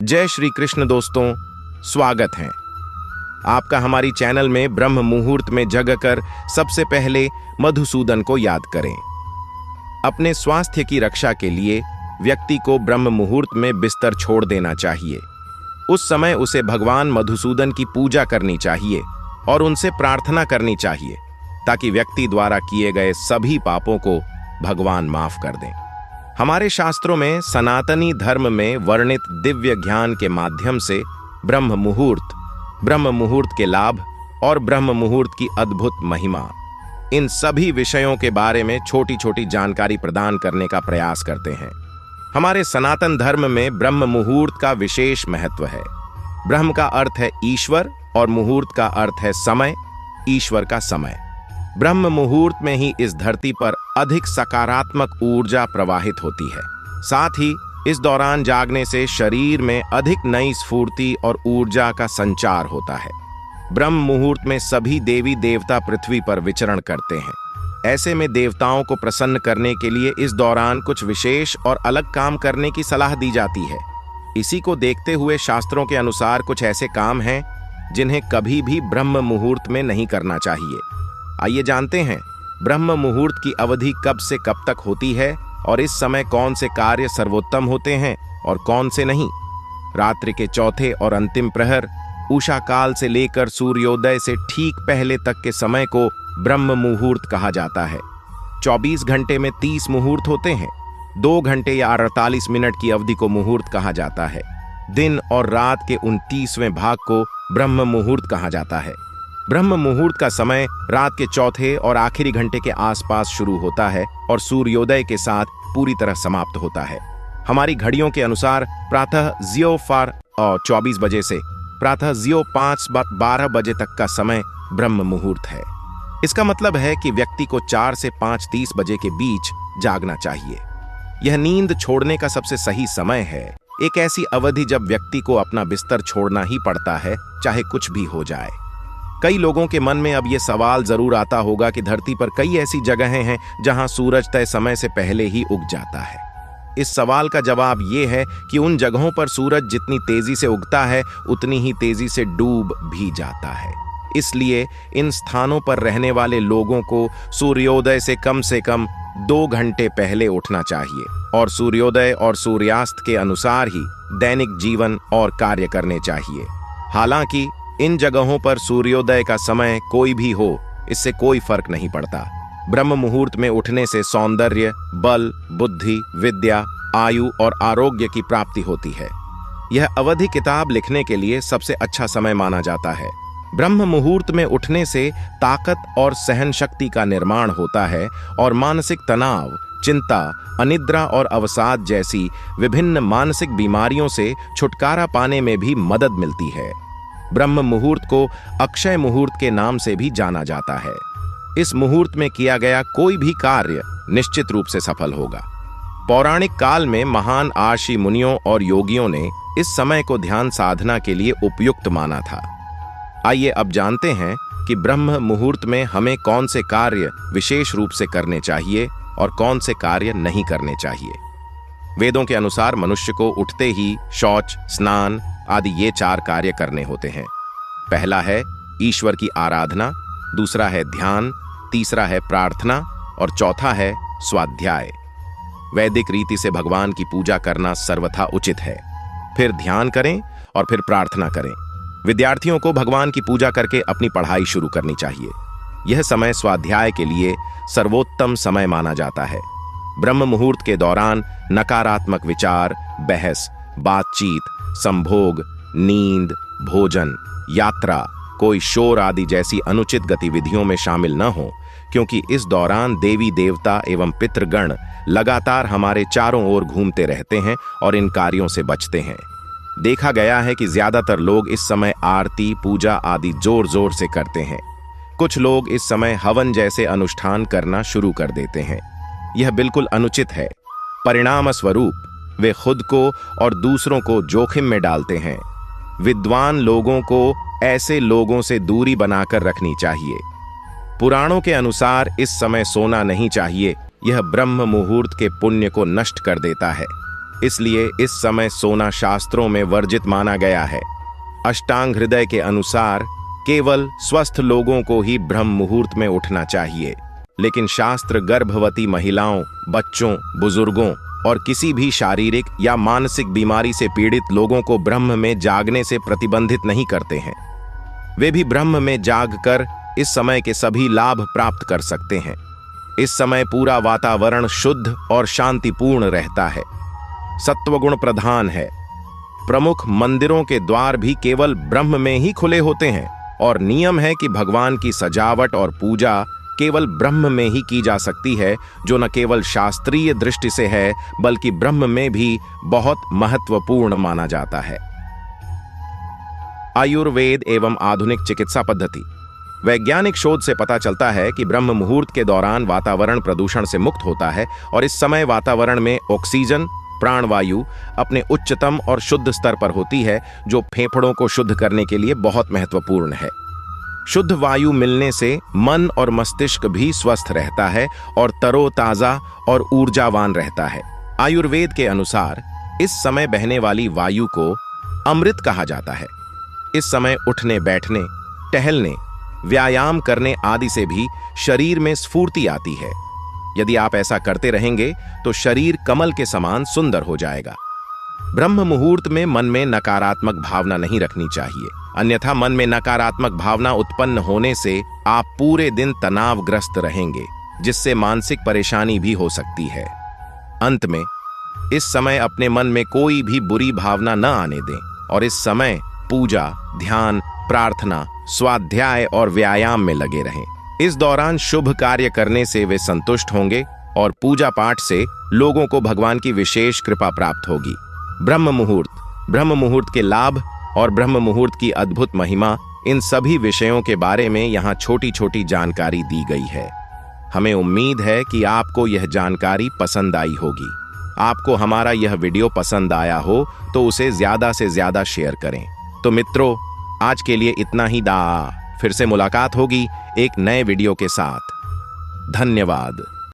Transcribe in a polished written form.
जय श्री कृष्ण दोस्तों, स्वागत है आपका हमारी चैनल में। ब्रह्म मुहूर्त में जगकर सबसे पहले मधुसूदन को याद करें। अपने स्वास्थ्य की रक्षा के लिए व्यक्ति को ब्रह्म मुहूर्त में बिस्तर छोड़ देना चाहिए। उस समय उसे भगवान मधुसूदन की पूजा करनी चाहिए और उनसे प्रार्थना करनी चाहिए ताकि व्यक्ति द्वारा किए गए सभी पापों को भगवान माफ कर दें। हमारे शास्त्रों में सनातनी धर्म में वर्णित दिव्य ज्ञान के माध्यम से ब्रह्म मुहूर्त के लाभ और ब्रह्म मुहूर्त की अद्भुत महिमा, इन सभी विषयों के बारे में छोटी छोटी जानकारी प्रदान करने का प्रयास करते हैं। हमारे सनातन धर्म में ब्रह्म मुहूर्त का विशेष महत्व है। ब्रह्म का अर्थ है ईश्वर और मुहूर्त का अर्थ है समय, ईश्वर का समय। ब्रह्म मुहूर्त में ही इस धरती पर अधिक सकारात्मक ऊर्जा प्रवाहित होती है। साथ ही इस दौरान जागने से शरीर में अधिक नई स्फूर्ति और ऊर्जा का संचार होता है। ब्रह्म मुहूर्त में सभी देवी देवता पृथ्वी पर विचरण करते हैं। ऐसे में देवताओं को प्रसन्न करने के लिए इस दौरान कुछ विशेष और अलग काम करने की सलाह दी जाती है। इसी को देखते हुए शास्त्रों के अनुसार कुछ ऐसे काम हैं जिन्हें कभी भी ब्रह्म मुहूर्त में नहीं करना चाहिए। आइए जानते हैं ब्रह्म मुहूर्त की अवधि कब से कब तक होती है और इस समय कौन से कार्य सर्वोत्तम होते हैं और कौन से नहीं। रात्रि के चौथे और अंतिम प्रहर, उषा काल से लेकर सूर्योदय से ठीक पहले तक के समय को ब्रह्म मुहूर्त कहा जाता है। 24 घंटे में 30 मुहूर्त होते हैं। 2 घंटे या 48 मिनट की अवधि को मुहूर्त कहा जाता है। दिन और रात के 29वें भाग को ब्रह्म मुहूर्त कहा जाता है। ब्रह्म मुहूर्त का समय रात के चौथे और आखिरी घंटे के आसपास शुरू होता है और सूर्योदय के साथ पूरी तरह समाप्त होता है। हमारी घड़ियों के अनुसार प्रातः 04:24 बजे से प्रातः 05:12 बजे तक का समय ब्रह्म मुहूर्त है। इसका मतलब है कि व्यक्ति को 4 से 5:30 बजे के बीच जागना चाहिए। यह नींद छोड़ने का सबसे सही समय है। एक ऐसी अवधि जब व्यक्ति को अपना बिस्तर छोड़ना ही पड़ता है, चाहे कुछ भी हो जाए। कई लोगों के मन में अब यह सवाल जरूर आता होगा कि धरती पर कई ऐसी जगहें हैं जहां सूरज तय समय से पहले ही उग जाता है। इस सवाल का जवाब यह है कि उन जगहों पर सूरज जितनी तेजी से उगता है उतनी ही तेजी से डूब भी जाता है। इसलिए इन स्थानों पर रहने वाले लोगों को सूर्योदय से कम 2 घंटे पहले उठना चाहिए और सूर्योदय और सूर्यास्त के अनुसार ही दैनिक जीवन और कार्य करने चाहिए। हालांकि इन जगहों पर सूर्योदय का समय कोई भी हो, इससे कोई फर्क नहीं पड़ता। ब्रह्म मुहूर्त में उठने से सौंदर्य, बल, बुद्धि, विद्या, आयु और आरोग्य की प्राप्ति होती है। यह अवधि किताब लिखने के लिए सबसे अच्छा समय माना जाता है। ब्रह्म मुहूर्त में उठने से ताकत और सहन शक्ति का निर्माण होता है और मानसिक तनाव, चिंता, अनिद्रा और अवसाद जैसी विभिन्न मानसिक बीमारियों से छुटकारा पाने में भी मदद मिलती है। ब्रह्म मुहूर्त को अक्षय मुहूर्त के नाम से भी जाना जाता है। इस मुहूर्त में किया गया कोई भी कार्य निश्चित रूप से सफल होगा। पौराणिक काल में महान आर्षि मुनियों और योगियों ने इस समय को ध्यान साधना के लिए उपयुक्त माना था। आइए अब जानते हैं कि ब्रह्म मुहूर्त में हमें कौन से कार्य विशेष रूप से करने चाहिए और कौन से कार्य नहीं करने चाहिए। वेदों के अनुसार मनुष्य को उठते ही शौच, स्नान आदि ये 4 कार्य करने होते हैं। पहला है ईश्वर की आराधना, दूसरा है ध्यान, तीसरा है प्रार्थना और चौथा है स्वाध्याय। वैदिक रीति से भगवान की पूजा करना सर्वथा उचित है। फिर ध्यान करें और फिर प्रार्थना करें। विद्यार्थियों को भगवान की पूजा करके अपनी पढ़ाई शुरू करनी चाहिए। यह समय स्वाध्याय के लिए सर्वोत्तम समय माना जाता है। ब्रह्म मुहूर्त के दौरान नकारात्मक विचार, बहस, बातचीत, संभोग, नींद, भोजन, यात्रा, कोई शोर आदि जैसी अनुचित गतिविधियों में शामिल न हो, क्योंकि इस दौरान देवी देवता एवं पितृगण लगातार हमारे चारों ओर घूमते रहते हैं और इन कार्यों से बचते हैं। देखा गया है कि ज्यादातर लोग इस समय आरती, पूजा आदि जोर जोर से करते हैं। कुछ लोग इस समय हवन जैसे अनुष्ठान करना शुरू कर देते हैं। यह बिल्कुल अनुचित है। परिणाम स्वरूप वे खुद को और दूसरों को जोखिम में डालते हैं। विद्वान लोगों को ऐसे लोगों से दूरी बनाकर रखनी चाहिए। पुराणों के अनुसार इस समय सोना नहीं चाहिए। यह ब्रह्म मुहूर्त के पुण्य को नष्ट कर देता है। इसलिए इस समय सोना शास्त्रों में वर्जित माना गया है। अष्टांग हृदय के अनुसार केवल स्वस्थ लोगों को ही ब्रह्म मुहूर्त में उठना चाहिए, लेकिन शास्त्र गर्भवती महिलाओं, बच्चों, बुजुर्गों और किसी भी शारीरिक या मानसिक बीमारी से पीड़ित लोगों को ब्रह्म में जागने से प्रतिबंधित नहीं करते हैं। वे भी ब्रह्म में जागकर इस समय के सभी लाभ प्राप्त कर सकते हैं। इस समय पूरा वातावरण शुद्ध और शांतिपूर्ण रहता है, सत्वगुण प्रधान है। प्रमुख मंदिरों के द्वार भी केवल ब्रह्म में ही खुले होते हैं और नियम है कि भगवान की सजावट और पूजा केवल ब्रह्म में ही की जा सकती है, जो न केवल शास्त्रीय दृष्टि से है बल्कि ब्रह्म में भी बहुत महत्वपूर्ण माना जाता है। आयुर्वेद एवं आधुनिक चिकित्सा पद्धति। वैज्ञानिक शोध से पता चलता है कि ब्रह्म मुहूर्त के दौरान वातावरण प्रदूषण से मुक्त होता है और इस समय वातावरण में ऑक्सीजन, प्राणवायु अपने उच्चतम और शुद्ध स्तर पर होती है, जो फेफड़ों को शुद्ध करने के लिए बहुत महत्वपूर्ण है। शुद्ध वायु मिलने से मन और मस्तिष्क भी स्वस्थ रहता है और तरोताजा और ऊर्जावान रहता है। आयुर्वेद के अनुसार इस समय बहने वाली वायु को अमृत कहा जाता है। इस समय उठने, बैठने, टहलने, व्यायाम करने आदि से भी शरीर में स्फूर्ति आती है। यदि आप ऐसा करते रहेंगे तो शरीर कमल के समान सुंदर हो जाएगा। ब्रह्म मुहूर्त में मन में नकारात्मक भावना नहीं रखनी चाहिए, अन्यथा मन में नकारात्मक भावना उत्पन्न होने से आप पूरे दिन तनावग्रस्त रहेंगे, जिससे मानसिक परेशानी भी हो सकती है। अंत में इस समय अपने मन में कोई भी बुरी भावना न आने दें और इस समय पूजा, ध्यान, प्रार्थना, स्वाध्याय और व्यायाम में लगे रहें। इस दौरान शुभ कार्य करने से वे संतुष्ट होंगे और पूजा पाठ से लोगों को भगवान की विशेष कृपा प्राप्त होगी। ब्रह्म मुहूर्त के लाभ और ब्रह्म मुहूर्त की अद्भुत महिमा, इन सभी विषयों के बारे में यहाँ छोटी छोटी जानकारी दी गई है। हमें उम्मीद है कि आपको यह जानकारी पसंद आई होगी। आपको हमारा यह वीडियो पसंद आया हो तो उसे ज्यादा से ज्यादा शेयर करें। तो मित्रों, आज के लिए इतना ही। फिर से मुलाकात होगी एक नए वीडियो के साथ। धन्यवाद।